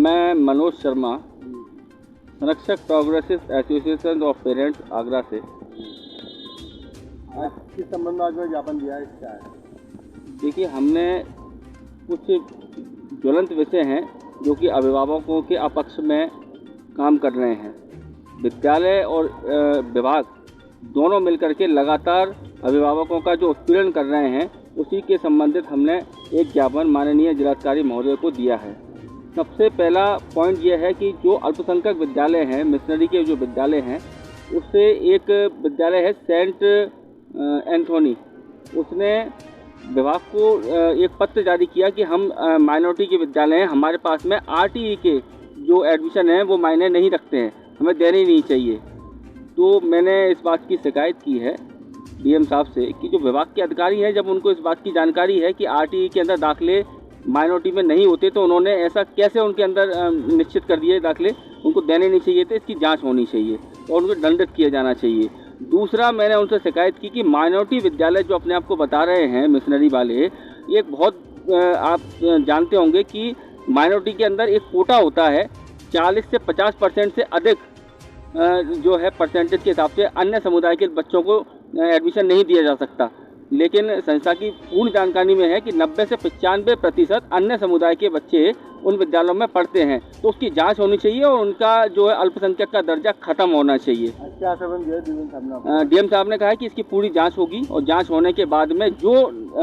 मैं मनोज शर्मा, संरक्षक progressive association of parents Agra से। आज किस संबंध में आज में ज्ञापन दिया है, क्या है? देखिए, हमने कुछ ज्वलंत विषय हैं जो कि अभिभावकों के अपक्ष में काम कर रहे हैं। विद्यालय और विभाग दोनों मिलकर के लगातार अभिभावकों का जो उत्पीड़न कर रहे हैं, उसी के संबंधित हमने एक ज्ञापन माननीय जिलाधिकारी महोदय को दिया है। सबसे पहला पॉइंट यह है कि जो अल्पसंख्यक विद्यालय हैं, मिशनरी के जो विद्यालय हैं, उससे एक विद्यालय है सेंट एंथोनी, उसने विभाग को एक पत्र जारी किया कि हम माइनॉरिटी के विद्यालय हैं, हमारे पास में आरटीई के जो एडमिशन हैं वो मायने नहीं रखते हैं, हमें देने ही नहीं चाहिए। तो मैंने इस बात की शिकायत की है डीएम साहब से कि जो विभाग के अधिकारी हैं, जब उनको इस बात की जानकारी है कि आरटीई के अंदर दाखिले माइनॉरिटी में नहीं होते, तो उन्होंने ऐसा कैसे उनके अंदर निश्चित कर दिए दाखिले, उनको देने नहीं चाहिए थे। इसकी जांच होनी चाहिए और उनको दंडित किया जाना चाहिए। दूसरा, मैंने उनसे शिकायत की कि माइनॉरिटी विद्यालय जो अपने आप को बता रहे हैं मिशनरी वाले, ये बहुत आप जानते होंगे कि माइनॉरिटी के अंदर एक कोटा होता है, 40 से 50% से अधिक जो है परसेंटेज के हिसाब से अन्य समुदाय के बच्चों को एडमिशन नहीं दिया जा सकता। लेकिन संस्था की पूर्ण जानकारी में है कि 90 से 95% अन्य समुदाय के बच्चे उन विद्यालयों में पढ़ते हैं। तो उसकी जांच होनी चाहिए और उनका जो है अल्पसंख्यक का दर्जा खत्म होना चाहिए। क्या संबंध है डीएम साहब ने कहा है कि इसकी पूरी जांच होगी और जांच होने के बाद में जो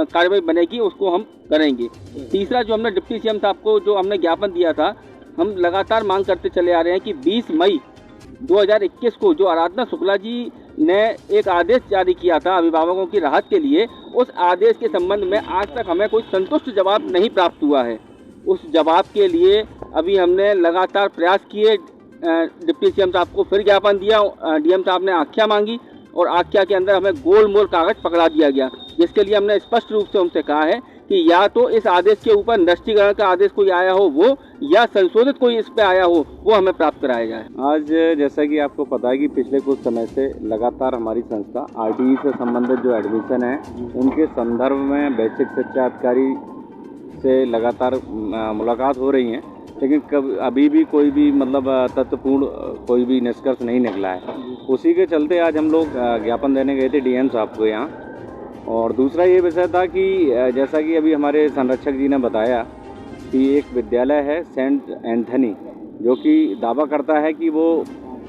कार्रवाई बनेगी उसको हम करेंगे। तीसरा, जो हमने डिप्टी सीएम साहब को जो हमने ज्ञापन दिया था, हम लगातार मांग करते चले आ रहे हैं कि 20 मई 2021 को जो आराधना शुक्ला जी ने एक आदेश जारी किया था अभिभावकों की राहत के लिए, उस आदेश के संबंध में आज तक हमें कोई संतुष्ट जवाब नहीं प्राप्त हुआ है। उस जवाब के लिए अभी हमने लगातार प्रयास किए, डिप्टी सीएम साहब को फिर ज्ञापन दिया, डीएम साहब ने आख्या मांगी और आख्या के अंदर हमें गोल मोल कागज पकड़ा दिया गया, जिसके लिए हमने स्पष्ट रूप से उनसे कहा है कि या तो इस आदेश के ऊपर निरस्तीकरण का आदेश कोई आया हो वो, या संशोधित कोई इस पे आया हो वो हमें प्राप्त कराया जाए। आज जैसा कि आपको पता है कि पिछले कुछ समय से लगातार हमारी संस्था आरटीई से संबंधित जो एडमिशन है उनके संदर्भ में बेसिक शिक्षा अधिकारी से लगातार मुलाकात हो रही है, लेकिन अभी भी कोई भी मतलब तथ्यपूर्ण कोई भी निष्कर्ष नहीं निकला है। उसी के चलते आज हम लोग ज्ञापन देने गए थे डीएम साहब को यहाँ। और दूसरा ये विषय था कि जैसा कि अभी हमारे संरक्षक जी ने बताया कि एक विद्यालय है सेंट एंथनी, जो कि दावा करता है कि वो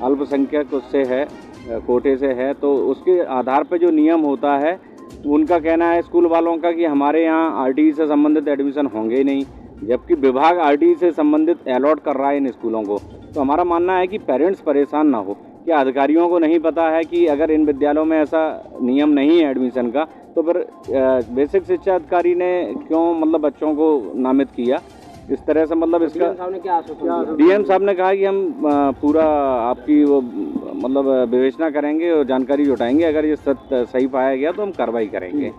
अल्पसंख्यक उससे है, कोटे से है, तो उसके आधार पर जो नियम होता है उनका कहना है स्कूल वालों का कि हमारे यहाँ आरटीई से संबंधित एडमिशन होंगे ही नहीं, जबकि विभाग आरटीई से संबंधित अलॉट कर रहा है इन स्कूलों को। तो हमारा मानना है कि पेरेंट्स परेशान ना हो। क्या अधिकारियों को नहीं पता है कि अगर इन विद्यालयों में ऐसा नियम नहीं है एडमिशन का, तो फिर बेसिक शिक्षा अधिकारी ने क्यों मतलब बच्चों को नामित किया इस तरह से? मतलब इसका डीएम साहब ने कहा कि हम पूरा आपकी वो मतलब विवेचना करेंगे और जानकारी जुटाएंगे, अगर ये सही पाया गया तो हम कार्रवाई करेंगे।